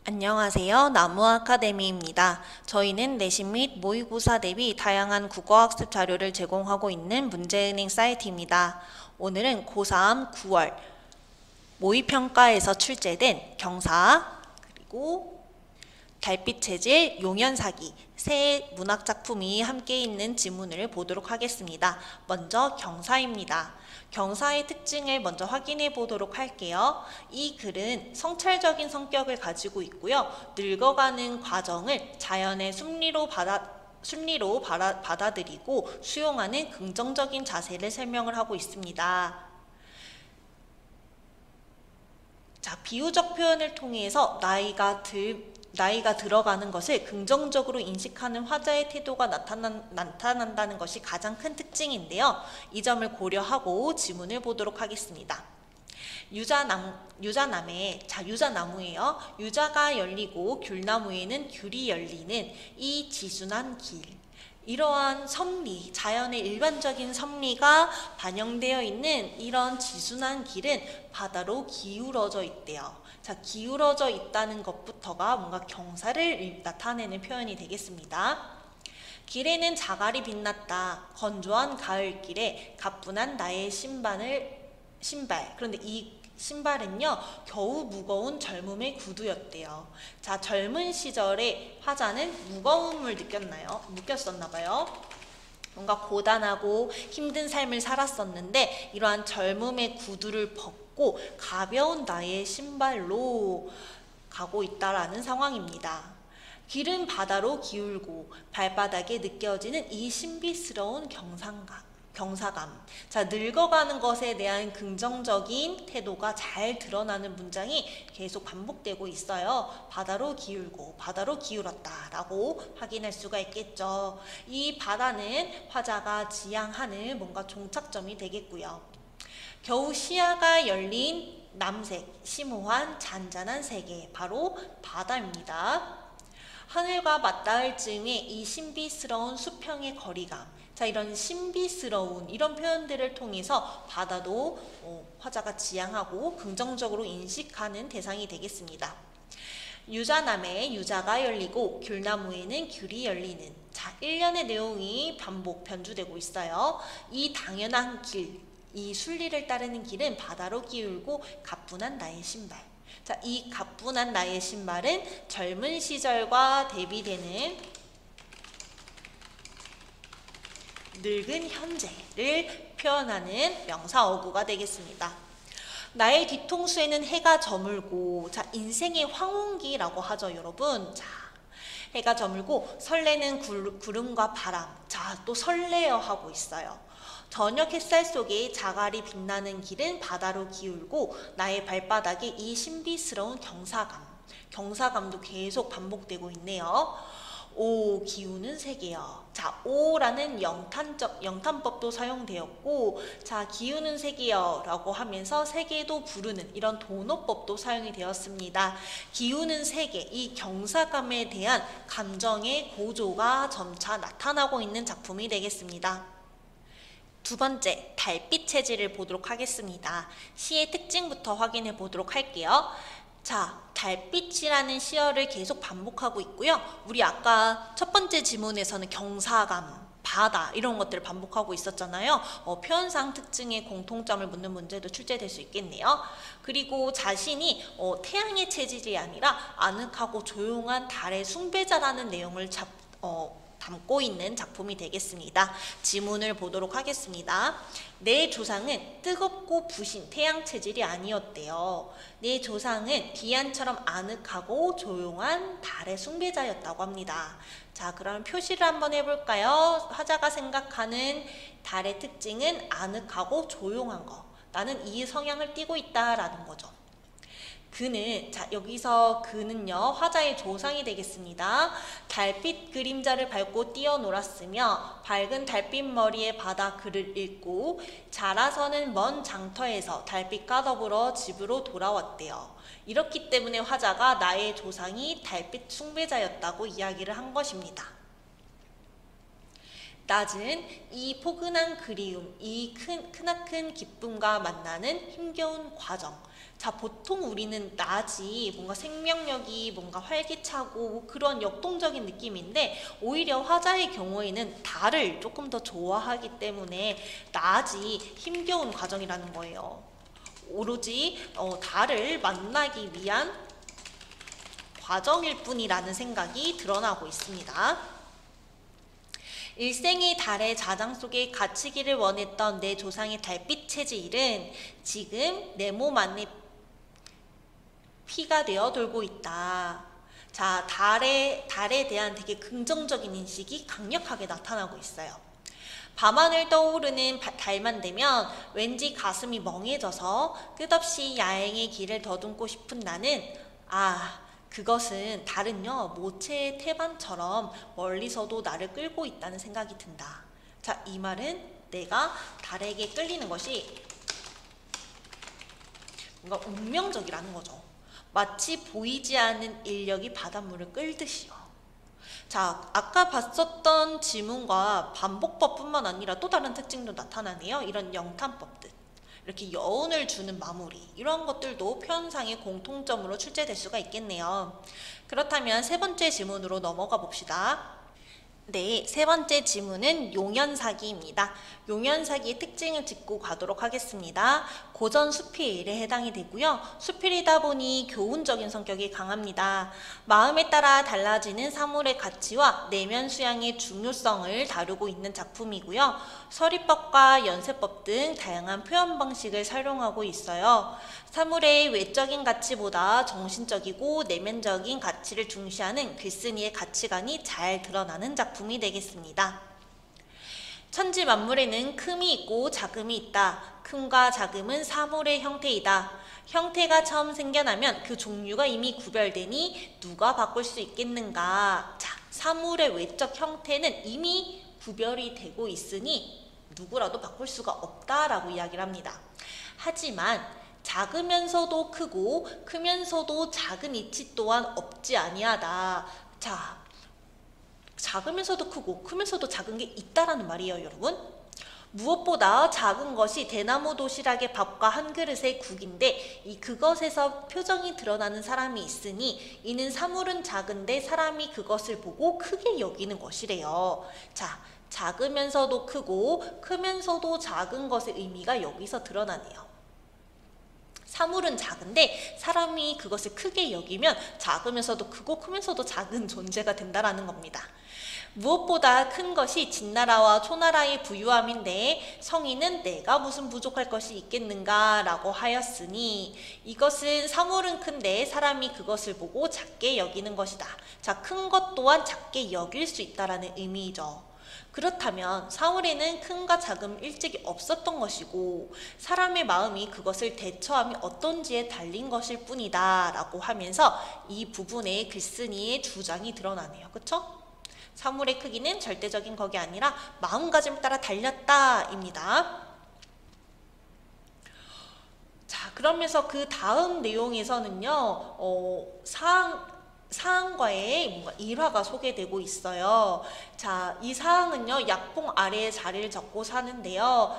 안녕하세요. 나무아카데미입니다. 저희는 내신 및 모의고사 대비 다양한 국어학습 자료를 제공하고 있는 문제은행 사이트입니다. 오늘은 고3 9월 모의평가에서 출제된 경사, 그리고 달빛 체질, 용연사기 세 문학작품이 함께 있는 지문을 보도록 하겠습니다. 먼저 경사입니다. 경사의 특징을 먼저 확인해 보도록 할게요. 이 글은 성찰적인 성격을 가지고 있고요. 늙어가는 과정을 자연의 순리로 받아들이고 수용하는 긍정적인 자세를 설명을 하고 있습니다. 자, 비유적 표현을 통해서 나이가 들어가는 것을 긍정적으로 인식하는 화자의 태도가 나타난다는 것이 가장 큰 특징인데요. 이 점을 고려하고 지문을 보도록 하겠습니다. 유자나무예요. 유자가 열리고 귤나무에는 귤이 열리는 이 지순한 길. 이러한 섭리, 자연의 일반적인 섭리가 반영되어 있는 이런 지순한 길은 바다로 기울어져 있대요. 자, 기울어져 있다는 것부터가 뭔가 경사를 나타내는 표현이 되겠습니다. 길에는 자갈이 빛났다. 건조한 가을길에 가뿐한 나의 신발. 그런데 이 신발은요, 겨우 무거운 젊음의 구두였대요. 자, 젊은 시절에 화자는 무거움을 느꼈었나봐요. 뭔가 고단하고 힘든 삶을 살았었는데 이러한 젊음의 구두를 벗고 가벼운 나의 신발로 가고 있다라는 상황입니다. 길은 바다로 기울고 발바닥에 느껴지는 이 신비스러운 경사감. 자, 늙어가는 것에 대한 긍정적인 태도가 잘 드러나는 문장이 계속 반복되고 있어요. 바다로 기울고 바다로 기울었다 라고 확인할 수가 있겠죠. 이 바다는 화자가 지향하는 뭔가 종착점이 되겠고요. 겨우 시야가 열린 남색, 심오한 잔잔한 세계, 바로 바다입니다. 하늘과 맞닿을 즈음의 이 신비스러운 수평의 거리감. 자, 이런 신비스러운 이런 표현들을 통해서 바다도 화자가 지향하고 긍정적으로 인식하는 대상이 되겠습니다. 유자나무에 유자가 열리고 귤나무에는 귤이 열리는. 자, 일련의 내용이 변주되고 있어요. 이 당연한 길, 이 순리를 따르는 길은 바다로 기울고 가뿐한 나의 신발. 자, 이 가뿐한 나의 신발은 젊은 시절과 대비되는 늙은 현재를 표현하는 명사 어구가 되겠습니다. 나의 뒤통수에는 해가 저물고, 자, 인생의 황혼기라고 하죠, 여러분. 자, 해가 저물고 설레는 구름과 바람. 자, 또 설레어 하고 있어요. 저녁 햇살 속에 자갈이 빛나는 길은 바다로 기울고 나의 발바닥에 이 신비스러운 경사감도 계속 반복되고 있네요. 오, 기우는 세계여. 자, 오라는 영탄법도 사용되었고, 자, 기우는 세계여 라고 하면서 세계도 부르는 이런 도노법도 사용이 되었습니다. 기우는 세계, 이 경사감에 대한 감정의 고조가 점차 나타나고 있는 작품이 되겠습니다. 두 번째, 달빛 체질을 보도록 하겠습니다. 시의 특징부터 확인해 보도록 할게요. 자, 달빛이라는 시어를 계속 반복하고 있고요. 우리 아까 첫 번째 지문에서는 경사감, 바다 이런 것들을 반복하고 있었잖아요. 표현상 특징의 공통점을 묻는 문제도 출제될 수 있겠네요. 그리고 자신이 태양의 체질이 아니라 아늑하고 조용한 달의 숭배자라는 내용을 담고 있는 작품이 되겠습니다. 지문을 보도록 하겠습니다. 내 조상은 뜨겁고 부신 태양 체질이 아니었대요. 내 조상은 기안처럼 아늑하고 조용한 달의 숭배자였다고 합니다. 자, 그럼 표시를 한번 해볼까요? 화자가 생각하는 달의 특징은 아늑하고 조용한 거. 나는 이 성향을 띠고 있다라는 거죠. 그는, 자, 여기서 그는요, 화자의 조상이 되겠습니다. 달빛 그림자를 밟고 뛰어놀았으며 밝은 달빛 머리에 바다 글을 읽고 자라서는 먼 장터에서 달빛과 더불어 집으로 돌아왔대요. 이렇기 때문에 화자가 나의 조상이 달빛 숭배자였다고 이야기를 한 것입니다. 낮은 이 포근한 그리움, 이 크나큰 기쁨과 만나는 힘겨운 과정. 자, 보통 우리는 낮이 뭔가 생명력이 뭔가 활기차고 그런 역동적인 느낌인데 오히려 화자의 경우에는 달을 조금 더 좋아하기 때문에 낮이 힘겨운 과정이라는 거예요. 오로지 달을 만나기 위한 과정일 뿐이라는 생각이 드러나고 있습니다. 일생이 달의 자장 속에 갇히기를 원했던 내 조상의 달빛 체질은 지금 내 몸 안에 피가 되어 돌고 있다. 자, 달에 대한 되게 긍정적인 인식이 강력하게 나타나고 있어요. 밤하늘 떠오르는 달만 되면 왠지 가슴이 멍해져서 끝없이 야행의 길을 더듬고 싶은 나는 그것은 달은요 모체의 태반처럼 멀리서도 나를 끌고 있다는 생각이 든다. 자, 이 말은 내가 달에게 끌리는 것이 뭔가 운명적이라는 거죠. 마치 보이지 않는 인력이 바닷물을 끌듯이요. 자, 아까 봤었던 지문과 반복법뿐만 아니라 또 다른 특징도 나타나네요. 이런 영탄법들. 이렇게 여운을 주는 마무리, 이런 것들도 표현상의 공통점으로 출제될 수가 있겠네요. 그렇다면 세 번째 지문으로 넘어가 봅시다. 네, 세 번째 지문은 용연사기입니다. 용연사기의 특징을 짚고 가도록 하겠습니다. 고전 수필에 해당이 되고요. 수필이다 보니 교훈적인 성격이 강합니다. 마음에 따라 달라지는 사물의 가치와 내면 수양의 중요성을 다루고 있는 작품이고요. 서리법과 연세법 등 다양한 표현 방식을 사용하고 있어요. 사물의 외적인 가치보다 정신적이고 내면적인 가치를 중시하는 글쓴이의 가치관이 잘 드러나는 작품이 되겠습니다. 천지 만물에는 큼이 있고 작음이 있다. 큼과 작음은 사물의 형태이다. 형태가 처음 생겨나면 그 종류가 이미 구별되니 누가 바꿀 수 있겠는가. 자, 사물의 외적 형태는 이미 구별이 되고 있으니 누구라도 바꿀 수가 없다라고 이야기를 합니다. 하지만 작으면서도 크고 크면서도 작은 이치 또한 없지 아니하다. 자, 작으면서도 크고 크면서도 작은 게 있다라는 말이에요, 여러분. 무엇보다 작은 것이 대나무 도시락의 밥과 한 그릇의 국인데 그것에서 표정이 드러나는 사람이 있으니 이는 사물은 작은데 사람이 그것을 보고 크게 여기는 것이래요. 자, 작으면서도 크고 크면서도 작은 것의 의미가 여기서 드러나네요. 사물은 작은데 사람이 그것을 크게 여기면 작으면서도 크고 크면서도 작은 존재가 된다라는 겁니다. 무엇보다 큰 것이 진나라와 초나라의 부유함인데 성인은 내가 무슨 부족할 것이 있겠는가 라고 하였으니 이것은 사물은 큰데 사람이 그것을 보고 작게 여기는 것이다. 자, 큰 것 또한 작게 여길 수 있다라는 의미죠. 그렇다면 사물에는 큰과 작음 일찍이 없었던 것이고 사람의 마음이 그것을 대처함이 어떤지에 달린 것일 뿐이다 라고 하면서 이 부분에 글쓴이의 주장이 드러나네요. 그쵸? 사물의 크기는 절대적인 것이 아니라 마음가짐에 따라 달렸다 입니다. 자, 그러면서 그 다음 내용에서는요 사항과의 뭔가 일화가 소개되고 있어요. 자, 이 사항은요 약봉 아래에 자리를 잡고 사는데요.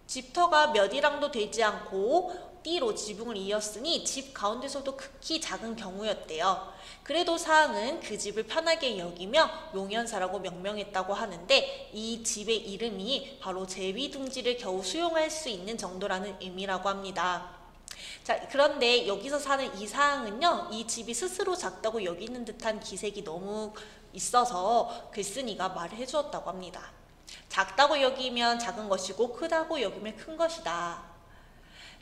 집터가 몇 이랑도 되지 않고 띠로 지붕을 이었으니 집 가운데서도 극히 작은 경우였대요. 그래도 사항은 그 집을 편하게 여기며 용연사라고 명명했다고 하는데 이 집의 이름이 바로 제위둥지를 겨우 수용할 수 있는 정도라는 의미라고 합니다. 자, 그런데 여기서 사는 이 사항은요 이 집이 스스로 작다고 여기는 듯한 기색이 너무 있어서 글쓴이가 말을 해주었다고 합니다. 작다고 여기면 작은 것이고 크다고 여기면 큰 것이다.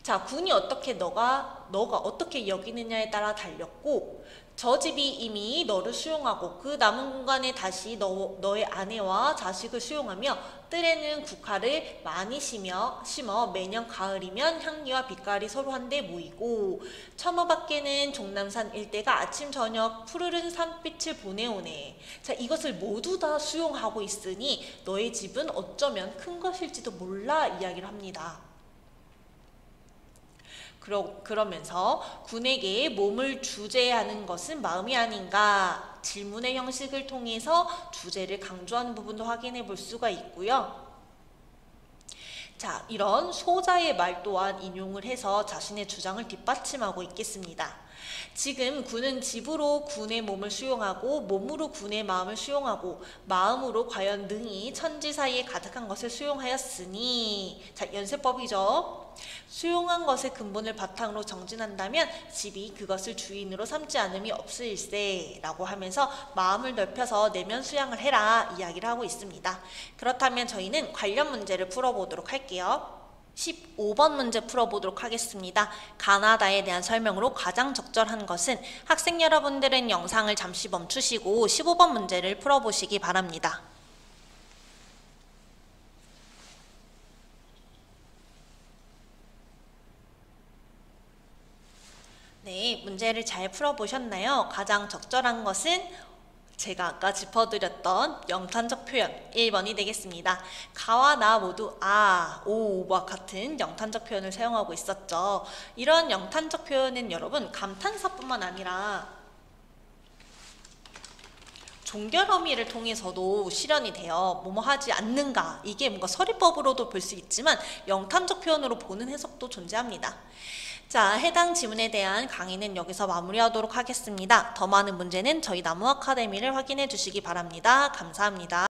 자, 군이 어떻게 너가 어떻게 여기느냐에 따라 달렸고 저 집이 이미 너를 수용하고 그 남은 공간에 다시 너의 아내와 자식을 수용하며 뜰에는 국화를 많이 심어 매년 가을이면 향기와 빛깔이 서로 한데 모이고 처마 밖에는 종남산 일대가 아침 저녁 푸르른 산빛을 보내오네. 자, 이것을 모두 다 수용하고 있으니 너의 집은 어쩌면 큰 것일지도 몰라 이야기를 합니다. 그러면서 군에게 몸을 주제하는 것은 마음이 아닌가 질문의 형식을 통해서 주제를 강조하는 부분도 확인해 볼 수가 있고요. 자, 이런 소자의 말 또한 인용을 해서 자신의 주장을 뒷받침하고 있겠습니다. 지금 군은 집으로 군의 몸을 수용하고 몸으로 군의 마음을 수용하고 마음으로 과연 능히 천지 사이에 가득한 것을 수용하였으니, 자, 연세법이죠. 수용한 것의 근본을 바탕으로 정진한다면 집이 그것을 주인으로 삼지 않음이 없을세 라고 하면서 마음을 넓혀서 내면 수양을 해라 이야기를 하고 있습니다. 그렇다면 저희는 관련 문제를 풀어보도록 할게요. 15번 문제 풀어보도록 하겠습니다. 가나다에 대한 설명으로 가장 적절한 것은, 학생 여러분들은 영상을 잠시 멈추시고 15번 문제를 풀어보시기 바랍니다. 네, 문제를 잘 풀어보셨나요? 가장 적절한 것은 제가 아까 짚어드렸던 영탄적 표현 1번이 되겠습니다. 가와 나 모두 아, 오와 같은 영탄적 표현을 사용하고 있었죠. 이런 영탄적 표현은 여러분 감탄사뿐만 아니라 종결 어미를 통해서도 실현이 돼요. 뭐뭐 하지 않는가, 이게 뭔가 서리법으로도 볼 수 있지만 영탄적 표현으로 보는 해석도 존재합니다. 자, 해당 지문에 대한 강의는 여기서 마무리하도록 하겠습니다. 더 많은 문제는 저희 나무 아카데미를 확인해 주시기 바랍니다. 감사합니다.